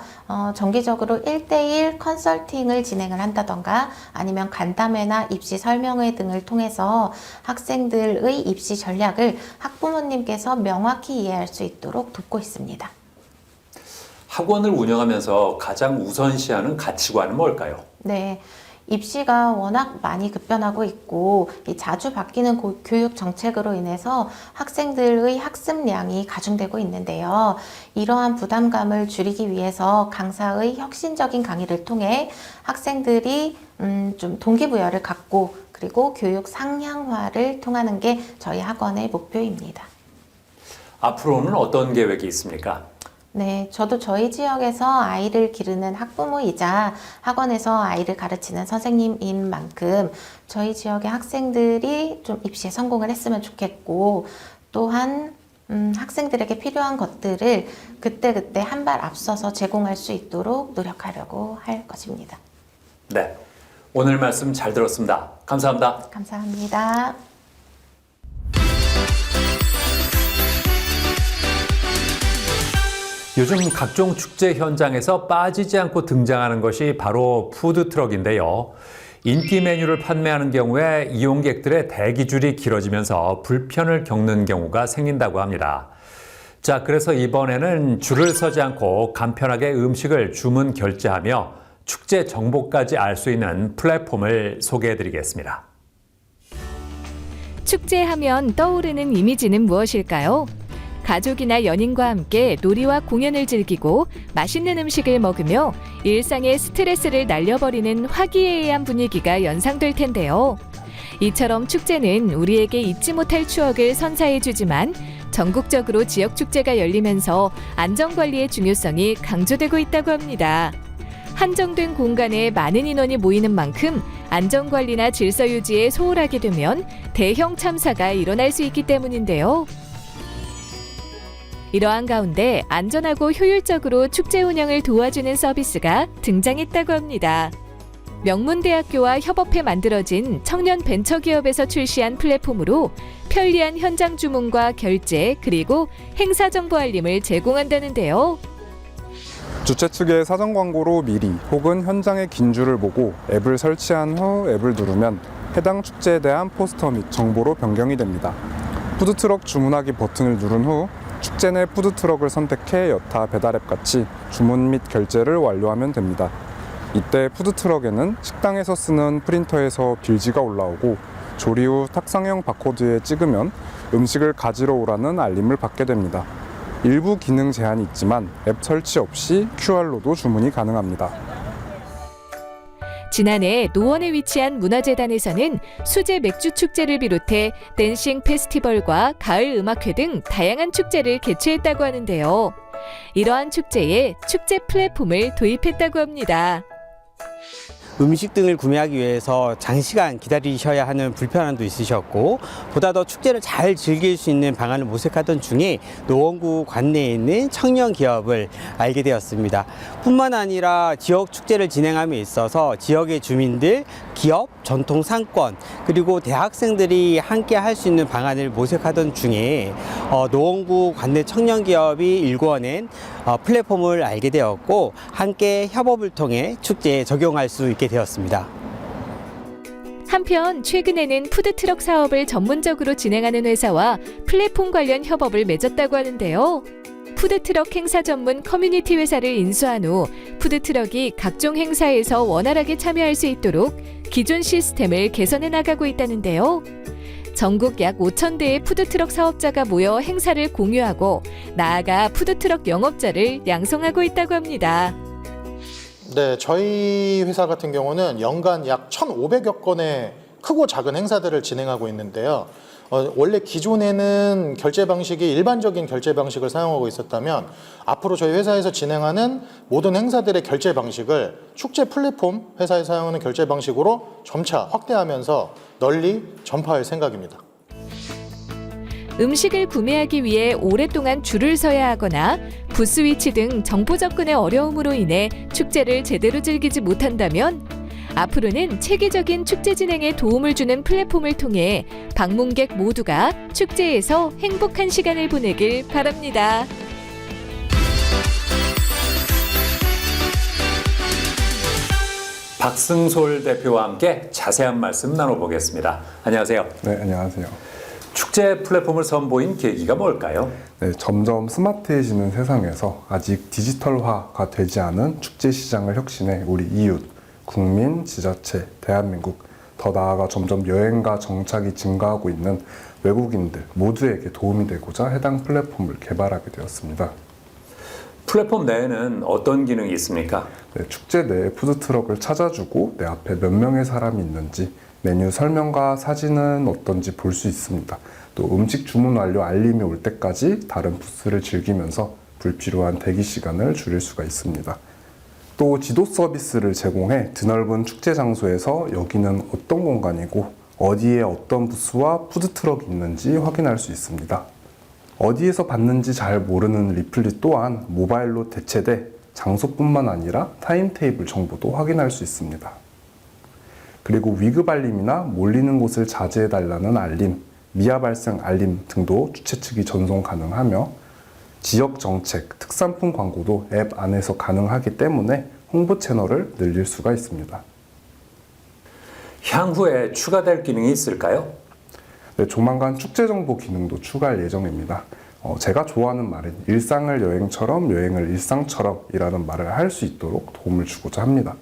정기적으로 1:1 컨설팅을 진행을 한다던가 아니면 간담회나 입시 설명회 등을 통해서 학생들의 입시 전략을 학부모님께서 명확히 이해할 수 있도록 돕고 있습니다. 학원을 운영하면서 가장 우선시하는 가치관은 뭘까요? 네. 입시가 워낙 많이 급변하고 있고 자주 바뀌는 교육 정책으로 인해서 학생들의 학습량이 가중되고 있는데요. 이러한 부담감을 줄이기 위해서 강사의 혁신적인 강의를 통해 학생들이 좀 동기부여를 갖고 그리고 교육 상향화를 통하는 게 저희 학원의 목표입니다. 앞으로는 어떤 계획이 있습니까? 네, 저도 저희 지역에서 아이를 기르는 학부모이자 학원에서 아이를 가르치는 선생님인 만큼 저희 지역의 학생들이 좀 입시에 성공을 했으면 좋겠고 또한 학생들에게 필요한 것들을 그때그때 한 발 앞서서 제공할 수 있도록 노력하려고 할 것입니다. 네, 오늘 말씀 잘 들었습니다. 감사합니다. 감사합니다. 요즘 각종 축제 현장에서 빠지지 않고 등장하는 것이 바로 푸드트럭인데요. 인기 메뉴를 판매하는 경우에 이용객들의 대기줄이 길어지면서 불편을 겪는 경우가 생긴다고 합니다. 자, 그래서 이번에는 줄을 서지 않고 간편하게 음식을 주문 결제하며 축제 정보까지 알 수 있는 플랫폼을 소개해드리겠습니다. 축제하면 떠오르는 이미지는 무엇일까요? 가족이나 연인과 함께 놀이와 공연을 즐기고 맛있는 음식을 먹으며 일상의 스트레스를 날려버리는 화기애애한 분위기가 연상될 텐데요. 이처럼 축제는 우리에게 잊지 못할 추억을 선사해주지만 전국적으로 지역 축제가 열리면서 안전관리의 중요성이 강조되고 있다고 합니다. 한정된 공간에 많은 인원이 모이는 만큼 안전관리나 질서 유지에 소홀하게 되면 대형 참사가 일어날 수 있기 때문인데요. 이러한 가운데 안전하고 효율적으로 축제 운영을 도와주는 서비스가 등장했다고 합니다. 명문대학교와 협업해 만들어진 청년 벤처기업에서 출시한 플랫폼으로 편리한 현장 주문과 결제 그리고 행사 정보 알림을 제공한다는데요. 주최 측의 사전 광고로 미리 혹은 현장의 긴 줄을 보고 앱을 설치한 후 앱을 누르면 해당 축제에 대한 포스터 및 정보로 변경이 됩니다. 푸드트럭 주문하기 버튼을 누른 후 축제 내 푸드트럭을 선택해 여타 배달앱 같이 주문 및 결제를 완료하면 됩니다. 이때 푸드트럭에는 식당에서 쓰는 프린터에서 빌지가 올라오고 조리 후 탁상형 바코드에 찍으면 음식을 가지러 오라는 알림을 받게 됩니다. 일부 기능 제한이 있지만 앱 설치 없이 QR로도 주문이 가능합니다. 지난해 노원에 위치한 문화재단에서는 수제 맥주 축제를 비롯해 댄싱 페스티벌과 가을 음악회 등 다양한 축제를 개최했다고 하는데요. 이러한 축제에 축제 플랫폼을 도입했다고 합니다. 음식 등을 구매하기 위해서 장시간 기다리셔야 하는 불편함도 있으셨고 보다 더 축제를 잘 즐길 수 있는 방안을 모색하던 중에 노원구 관내에 있는 청년 기업을 알게 되었습니다. 뿐만 아니라 지역 축제를 진행함에 있어서 지역의 주민들, 기업, 전통 상권 그리고 대학생들이 함께 할 수 있는 방안을 모색하던 중에 노원구 관내 청년 기업이 일궈낸 플랫폼을 알게 되었고 함께 협업을 통해 축제에 적용할 수 있게 되었습니다. 한편 최근에는 푸드트럭 사업을 전문적으로 진행하는 회사와 플랫폼 관련 협업을 맺었다고 하는데요. 푸드트럭 행사 전문 커뮤니티 회사를 인수한 후 푸드트럭이 각종 행사에서 원활하게 참여할 수 있도록 기존 시스템을 개선해 나가고 있다는데요. 전국 약 5,000대의 푸드트럭 사업자가 모여 행사를 공유하고 나아가 푸드트럭 영업자를 양성하고 있다고 합니다. 네, 저희 회사 같은 경우는 연간 약 1,500여 건의 크고 작은 행사들을 진행하고 있는데요. 원래 기존에는 결제 방식이 일반적인 결제 방식을 사용하고 있었다면 앞으로 저희 회사에서 진행하는 모든 행사들의 결제 방식을 축제 플랫폼 회사에 사용하는 결제 방식으로 점차 확대하면서 널리 전파할 생각입니다. 음식을 구매하기 위해 오랫동안 줄을 서야 하거나 부스 위치 등 정보 접근의 어려움으로 인해 축제를 제대로 즐기지 못한다면 앞으로는 체계적인 축제 진행에 도움을 주는 플랫폼을 통해 방문객 모두가 축제에서 행복한 시간을 보내길 바랍니다. 박승솔 대표와 함께 자세한 말씀 나눠보겠습니다. 안녕하세요. 네, 안녕하세요. 축제 플랫폼을 선보인 계기가 뭘까요? 네, 점점 스마트해지는 세상에서 아직 디지털화가 되지 않은 축제 시장을 혁신해 우리 이웃, 국민, 지자체, 대한민국, 더 나아가 점점 여행과 정착이 증가하고 있는 외국인들 모두에게 도움이 되고자 해당 플랫폼을 개발하게 되었습니다. 플랫폼 내에는 어떤 기능이 있습니까? 네, 축제 내에 푸드트럭을 찾아주고 내 앞에 몇 명의 사람이 있는지, 메뉴 설명과 사진은 어떤지 볼 수 있습니다. 또 음식 주문 완료 알림이 올 때까지 다른 부스를 즐기면서 불필요한 대기 시간을 줄일 수가 있습니다. 또 지도 서비스를 제공해 드넓은 축제 장소에서 여기는 어떤 공간이고 어디에 어떤 부스와 푸드트럭이 있는지 확인할 수 있습니다. 어디에서 받는지 잘 모르는 리플릿 또한 모바일로 대체돼 장소뿐만 아니라 타임테이블 정보도 확인할 수 있습니다. 그리고 위급 알림이나 몰리는 곳을 자제해달라는 알림, 미아 발생 알림 등도 주최 측이 전송 가능하며 지역 정책, 특산품 광고도 앱 안에서 가능하기 때문에 홍보 채널을 늘릴 수가 있습니다. 향후에 추가될 기능이 있을까요? 네, 조만간 축제 정보 기능도 추가할 예정입니다. 제가 좋아하는 말은 일상을 여행처럼 여행을 일상처럼 이라는 말을 할 수 있도록 도움을 주고자 합니다.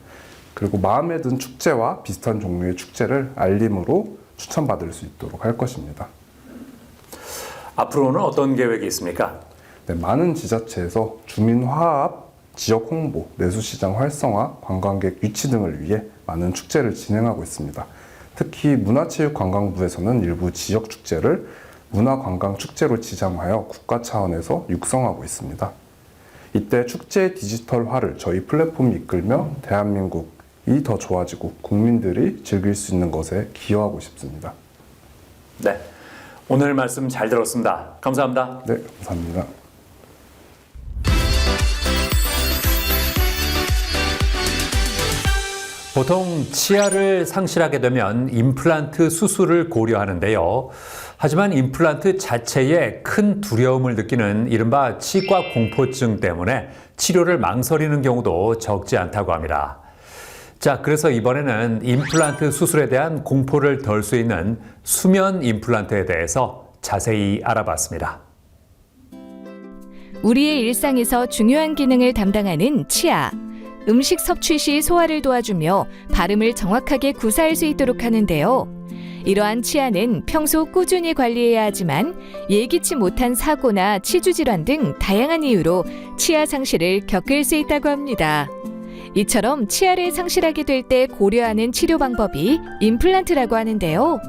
그리고 마음에 든 축제와 비슷한 종류의 축제를 알림으로 추천받을 수 있도록 할 것입니다. 앞으로는 어떤 계획이 있습니까? 네, 많은 지자체에서 주민 화합, 지역 홍보, 내수시장 활성화, 관광객 유치 등을 위해 많은 축제를 진행하고 있습니다. 특히 문화체육관광부에서는 일부 지역 축제를 문화관광축제로 지정하여 국가 차원에서 육성하고 있습니다. 이때 축제의 디지털화를 저희 플랫폼이 이끌며 대한민국이 더 좋아지고 국민들이 즐길 수 있는 것에 기여하고 싶습니다. 네, 오늘 말씀 잘 들었습니다. 감사합니다. 네, 감사합니다. 보통 치아를 상실하게 되면 임플란트 수술을 고려하는데요. 하지만 임플란트 자체에 큰 두려움을 느끼는 이른바 치과 공포증 때문에 치료를 망설이는 경우도 적지 않다고 합니다. 자, 그래서 이번에는 임플란트 수술에 대한 공포를 덜 수 있는 수면 임플란트에 대해서 자세히 알아봤습니다. 우리의 일상에서 중요한 기능을 담당하는 치아. 음식 섭취 시 소화를 도와주며 발음을 정확하게 구사할 수 있도록 하는데요. 이러한 치아는 평소 꾸준히 관리해야 하지만 예기치 못한 사고나 치주 질환 등 다양한 이유로 치아 상실을 겪을 수 있다고 합니다. 이처럼 치아를 상실하게 될 때 고려하는 치료 방법이 임플란트라고 하는데요.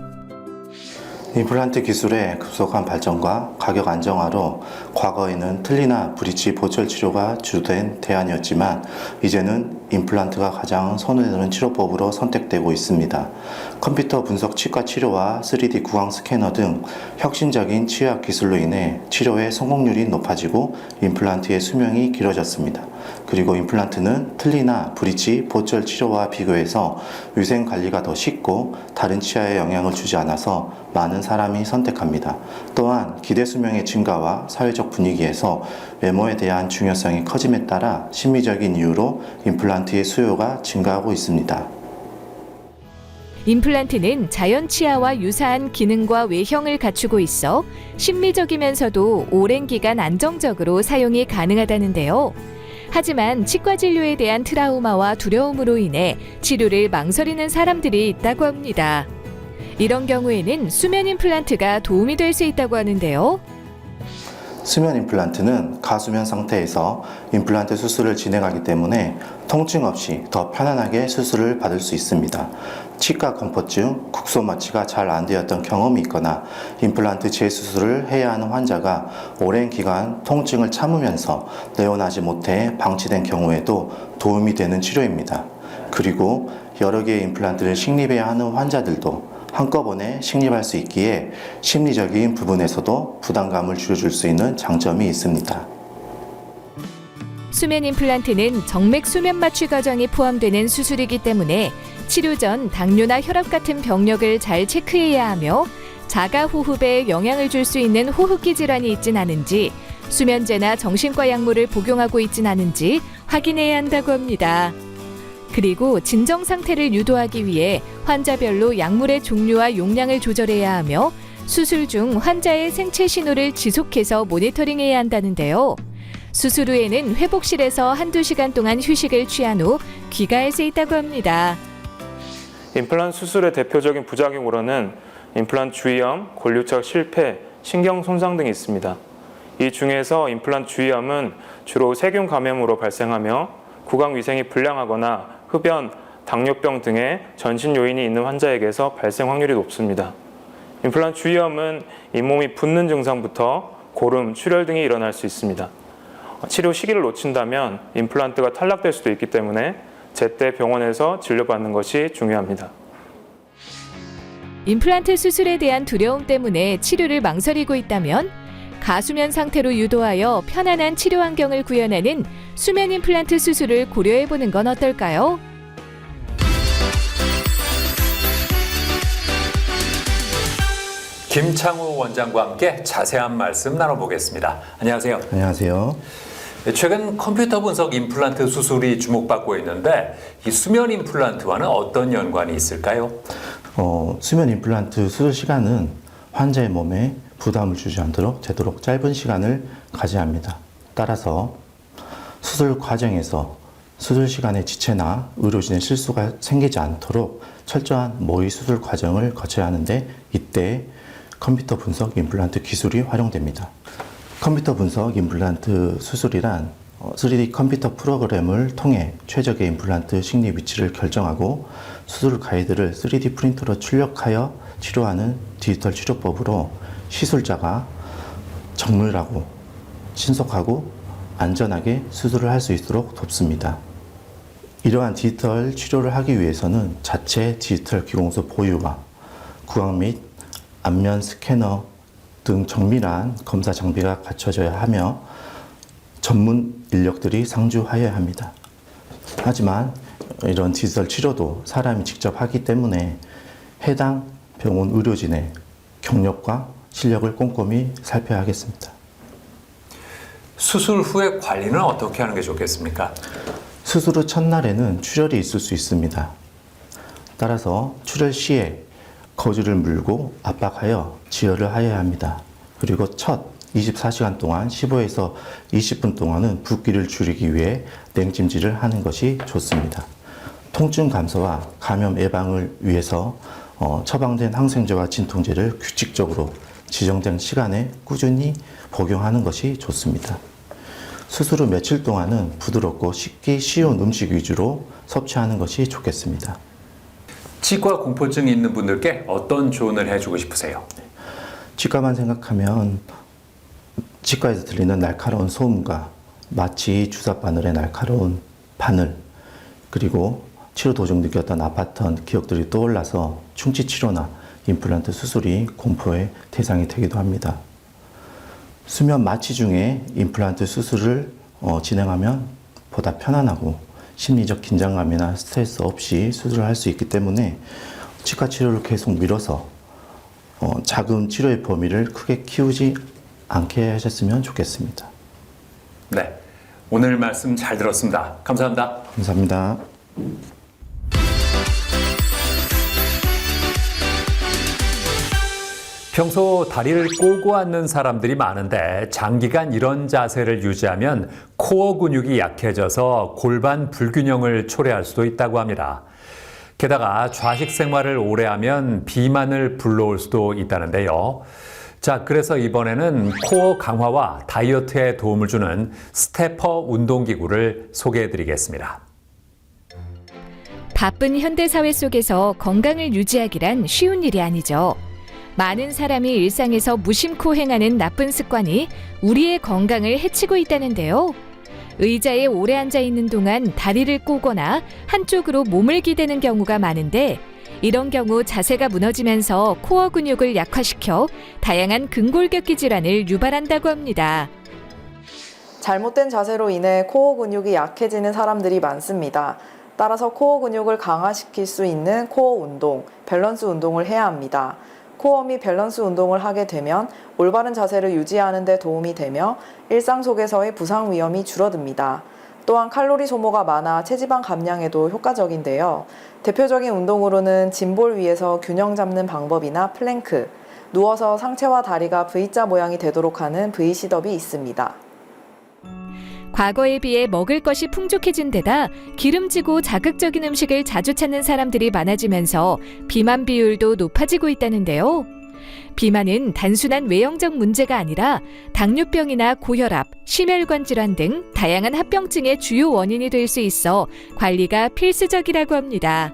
임플란트 기술의 급속한 발전과 가격 안정화로 과거에는 틀니나 브릿지 보철 치료가 주된 대안이었지만 이제는 임플란트가 가장 손에 드는 치료법으로 선택되고 있습니다. 컴퓨터 분석 치과 치료와 3D 구강 스캐너 등 혁신적인 치료학 기술로 인해 치료의 성공률이 높아지고 임플란트의 수명이 길어졌습니다. 그리고 임플란트는 틀니나 브릿지 보철 치료와 비교해서 위생 관리가 더 쉽고 다른 치아에 영향을 주지 않아서 많은 사람이 선택합니다. 또한 기대 수명의 증가와 사회적 분위기에서 외모에 대한 중요성이 커짐에 따라 심리적인 이유로 임플란트의 수요가 증가하고 있습니다. 임플란트는 자연 치아와 유사한 기능과 외형을 갖추고 있어 심미적이면서도 오랜 기간 안정적으로 사용이 가능하다는데요. 하지만 치과 진료에 대한 트라우마와 두려움으로 인해 치료를 망설이는 사람들이 있다고 합니다. 이런 경우에는 수면 임플란트가 도움이 될 수 있다고 하는데요. 수면 임플란트는 가수면 상태에서 임플란트 수술을 진행하기 때문에 통증 없이 더 편안하게 수술을 받을 수 있습니다. 치과 공포증, 국소 마취가 잘 안 되었던 경험이 있거나 임플란트 재수술을 해야 하는 환자가 오랜 기간 통증을 참으면서 내원하지 못해 방치된 경우에도 도움이 되는 치료입니다. 그리고 여러 개의 임플란트를 식립해야 하는 환자들도 한꺼번에 식립할 수 있기에 심리적인 부분에서도 부담감을 줄여줄 수 있는 장점이 있습니다. 수면 임플란트는 정맥 수면 마취 과정이 포함되는 수술이기 때문에 치료 전 당뇨나 혈압 같은 병력을 잘 체크해야 하며 자가 호흡에 영향을 줄 수 있는 호흡기 질환이 있진 않은지, 수면제나 정신과 약물을 복용하고 있진 않은지 확인해야 한다고 합니다. 그리고 진정 상태를 유도하기 위해 환자별로 약물의 종류와 용량을 조절해야 하며 수술 중 환자의 생체 신호를 지속해서 모니터링해야 한다는데요. 수술 후에는 회복실에서 한두 시간 동안 휴식을 취한 후 귀가할 수 있다고 합니다. 임플란트 수술의 대표적인 부작용으로는 임플란트 주위암, 골유착 실패, 신경 손상 등이 있습니다. 이 중에서 임플란트 주위암은 주로 세균 감염으로 발생하며 구강 위생이 불량하거나 흡연, 당뇨병 등의 전신 요인이 있는 환자에게서 발생 확률이 높습니다. 임플란트 주위암은 잇몸이 붓는 증상부터 고름, 출혈 등이 일어날 수 있습니다. 치료 시기를 놓친다면 임플란트가 탈락될 수도 있기 때문에 제때 병원에서 진료받는 것이 중요합니다. 임플란트 수술에 대한 두려움 때문에 치료를 망설이고 있다면 가수면 상태로 유도하여 편안한 치료 환경을 구현하는 수면 임플란트 수술을 고려해보는 건 어떨까요? 김창우 원장과 함께 자세한 말씀 나눠보겠습니다. 안녕하세요. 안녕하세요. 최근 컴퓨터 분석 임플란트 수술이 주목받고 있는데 이 수면 임플란트와는 어떤 연관이 있을까요? 수면 임플란트 수술 시간은 환자의 몸에 부담을 주지 않도록 되도록 짧은 시간을 가져야 합니다. 따라서 수술 과정에서 수술 시간의 지체나 의료진의 실수가 생기지 않도록 철저한 모의 수술 과정을 거쳐야 하는데, 이때 컴퓨터 분석 임플란트 기술이 활용됩니다. 컴퓨터 분석 임플란트 수술이란 3D 컴퓨터 프로그램을 통해 최적의 임플란트 식립 위치를 결정하고 수술 가이드를 3D 프린터로 출력하여 치료하는 디지털 치료법으로 시술자가 정밀하고 신속하고 안전하게 수술을 할 수 있도록 돕습니다. 이러한 디지털 치료를 하기 위해서는 자체 디지털 기공소 보유와 구강 및 안면 스캐너 등 정밀한 검사 장비가 갖춰져야 하며 전문 인력들이 상주하여야 합니다. 하지만 이런 디지털 치료도 사람이 직접 하기 때문에 해당 병원 의료진의 경력과 실력을 꼼꼼히 살펴야 하겠습니다. 수술 후의 관리는 어떻게 하는 게 좋겠습니까? 수술 후 첫날에는 출혈이 있을 수 있습니다. 따라서 출혈 시에 거즈를 물고 압박하여 지혈을 하여야 합니다. 그리고 첫 24시간 동안 15에서 20분 동안은 붓기를 줄이기 위해 냉찜질을 하는 것이 좋습니다. 통증 감소와 감염 예방을 위해서 처방된 항생제와 진통제를 규칙적으로 지정된 시간에 꾸준히 복용하는 것이 좋습니다. 수술 후 며칠 동안은 부드럽고 씹기 쉬운 음식 위주로 섭취하는 것이 좋겠습니다. 치과 공포증이 있는 분들께 어떤 조언을 해주고 싶으세요? 치과만 생각하면 치과에서 들리는 날카로운 소음과 마치 주사바늘의 날카로운 바늘, 그리고 치료 도중 느꼈던 아팠던 기억들이 떠올라서 충치 치료나 임플란트 수술이 공포의 대상이 되기도 합니다. 수면 마취 중에 임플란트 수술을 진행하면 보다 편안하고 심리적 긴장감이나 스트레스 없이 수술을 할 수 있기 때문에 치과 치료를 계속 미뤄서 자금 치료의 범위를 크게 키우지 않게 하셨으면 좋겠습니다. 네, 오늘 말씀 잘 들었습니다. 감사합니다. 감사합니다. 평소 다리를 꼬고 앉는 사람들이 많은데 장기간 이런 자세를 유지하면 코어 근육이 약해져서 골반 불균형을 초래할 수도 있다고 합니다. 게다가 좌식 생활을 오래 하면 비만을 불러올 수도 있다는데요. 자, 그래서 이번에는 코어 강화와 다이어트에 도움을 주는 스테퍼 운동기구를 소개해드리겠습니다. 바쁜 현대사회 속에서 건강을 유지하기란 쉬운 일이 아니죠. 많은 사람이 일상에서 무심코 행하는 나쁜 습관이 우리의 건강을 해치고 있다는데요. 의자에 오래 앉아 있는 동안 다리를 꼬거나 한쪽으로 몸을 기대는 경우가 많은데 이런 경우 자세가 무너지면서 코어 근육을 약화시켜 다양한 근골격기 질환을 유발한다고 합니다. 잘못된 자세로 인해 코어 근육이 약해지는 사람들이 많습니다. 따라서 코어 근육을 강화시킬 수 있는 코어 운동, 밸런스 운동을 해야 합니다. 코어 및 밸런스 운동을 하게 되면 올바른 자세를 유지하는 데 도움이 되며 일상 속에서의 부상 위험이 줄어듭니다. 또한 칼로리 소모가 많아 체지방 감량에도 효과적인데요. 대표적인 운동으로는 짐볼 위에서 균형 잡는 방법이나 플랭크, 누워서 상체와 다리가 V자 모양이 되도록 하는 V시덥이 있습니다. 과거에 비해 먹을 것이 풍족해진 데다 기름지고 자극적인 음식을 자주 찾는 사람들이 많아지면서 비만 비율도 높아지고 있다는데요. 비만은 단순한 외형적 문제가 아니라 당뇨병이나 고혈압, 심혈관 질환 등 다양한 합병증의 주요 원인이 될 수 있어 관리가 필수적이라고 합니다.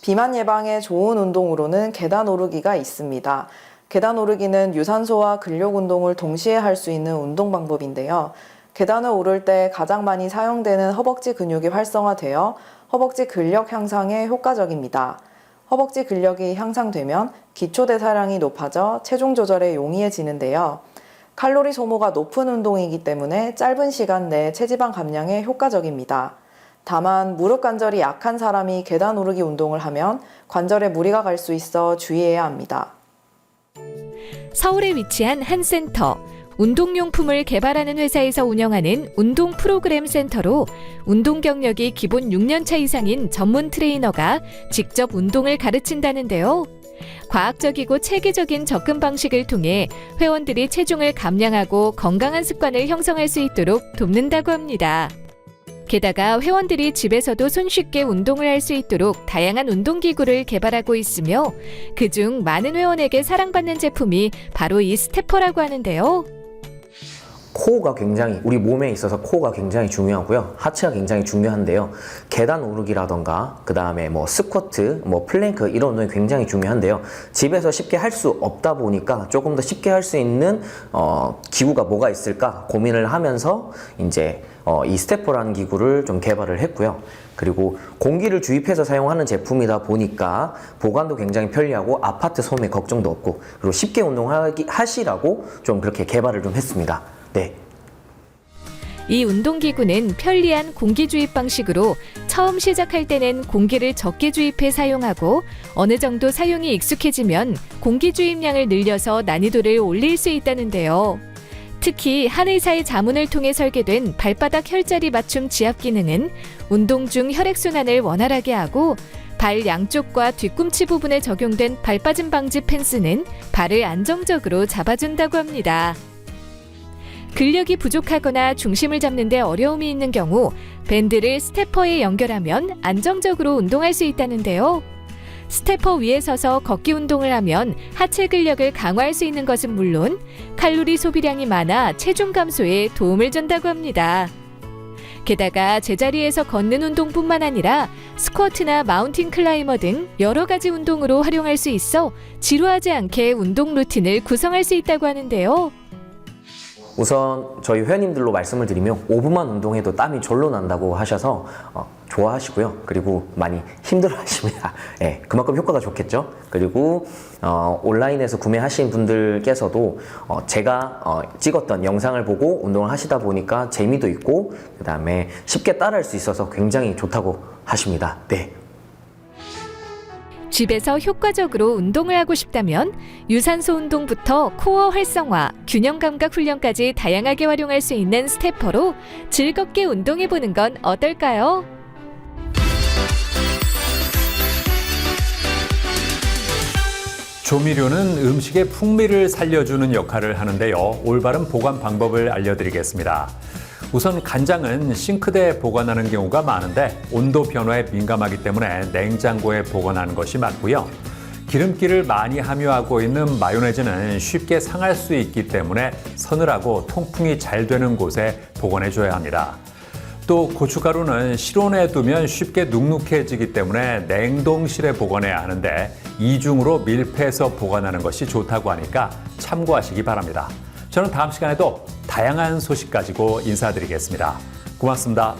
비만 예방에 좋은 운동으로는 계단 오르기가 있습니다. 계단 오르기는 유산소와 근력 운동을 동시에 할 수 있는 운동 방법인데요. 계단을 오를 때 가장 많이 사용되는 허벅지 근육이 활성화되어 허벅지 근력 향상에 효과적입니다. 허벅지 근력이 향상되면 기초 대사량이 높아져 체중 조절에 용이해지는데요. 칼로리 소모가 높은 운동이기 때문에 짧은 시간 내에 체지방 감량에 효과적입니다. 다만 무릎 관절이 약한 사람이 계단 오르기 운동을 하면 관절에 무리가 갈 수 있어 주의해야 합니다. 서울에 위치한 한 센터, 운동용품을 개발하는 회사에서 운영하는 운동 프로그램 센터로 운동 경력이 기본 6년차 이상인 전문 트레이너가 직접 운동을 가르친다는데요. 과학적이고 체계적인 접근 방식을 통해 회원들이 체중을 감량하고 건강한 습관을 형성할 수 있도록 돕는다고 합니다. 게다가 회원들이 집에서도 손쉽게 운동을 할 수 있도록 다양한 운동기구를 개발하고 있으며 그중 많은 회원에게 사랑받는 제품이 바로 이 스태퍼라고 하는데요. 코어가 굉장히 우리 몸에 있어서 코어가 굉장히 중요하고요. 하체가 굉장히 중요한데요. 계단 오르기라던가 그 다음에 뭐 스쿼트, 뭐 플랭크 이런 운동이 굉장히 중요한데요. 집에서 쉽게 할 수 없다 보니까 조금 더 쉽게 할 수 있는 기구가 뭐가 있을까 고민을 하면서 이제 이 스태퍼라는 기구를 좀 개발을 했고요. 그리고 공기를 주입해서 사용하는 제품이다 보니까 보관도 굉장히 편리하고 아파트 소음의 걱정도 없고 그리고 쉽게 운동하시라고 좀 그렇게 개발을 좀 했습니다. 네. 이 운동기구는 편리한 공기 주입 방식으로 처음 시작할 때는 공기를 적게 주입해 사용하고 어느 정도 사용이 익숙해지면 공기 주입량을 늘려서 난이도를 올릴 수 있다는데요. 특히 한 회사의 자문을 통해 설계된 발바닥 혈자리 맞춤 지압 기능은 운동 중 혈액순환을 원활하게 하고 발 양쪽과 뒤꿈치 부분에 적용된 발 빠짐 방지 펜스는 발을 안정적으로 잡아준다고 합니다. 근력이 부족하거나 중심을 잡는 데 어려움이 있는 경우 밴드를 스태퍼에 연결하면 안정적으로 운동할 수 있다는데요. 스태퍼 위에 서서 걷기 운동을 하면 하체 근력을 강화할 수 있는 것은 물론 칼로리 소비량이 많아 체중 감소에 도움을 준다고 합니다. 게다가 제자리에서 걷는 운동뿐만 아니라 스쿼트나 마운틴 클라이머 등 여러 가지 운동으로 활용할 수 있어 지루하지 않게 운동 루틴을 구성할 수 있다고 하는데요. 우선 저희 회원님들로 말씀을 드리면 5분만 운동해도 땀이 절로 난다고 하셔서 좋아하시고요. 그리고 많이 힘들어 하십니다. 네, 그만큼 효과가 좋겠죠. 그리고 온라인에서 구매하신 분들께서도 제가 찍었던 영상을 보고 운동을 하시다 보니까 재미도 있고 그 다음에 쉽게 따라할 수 있어서 굉장히 좋다고 하십니다. 네. 집에서 효과적으로 운동을 하고 싶다면 유산소 운동부터 코어 활성화, 균형 감각 훈련까지 다양하게 활용할 수 있는 스태퍼로 즐겁게 운동해보는 건 어떨까요? 조미료는 음식의 풍미를 살려주는 역할을 하는데요. 올바른 보관 방법을 알려드리겠습니다. 우선 간장은 싱크대에 보관하는 경우가 많은데 온도 변화에 민감하기 때문에 냉장고에 보관하는 것이 맞고요. 기름기를 많이 함유하고 있는 마요네즈는 쉽게 상할 수 있기 때문에 서늘하고 통풍이 잘 되는 곳에 보관해줘야 합니다. 또 고춧가루는 실온에 두면 쉽게 눅눅해지기 때문에 냉동실에 보관해야 하는데 이중으로 밀폐해서 보관하는 것이 좋다고 하니까 참고하시기 바랍니다. 저는 다음 시간에도 다양한 소식 가지고 인사드리겠습니다. 고맙습니다.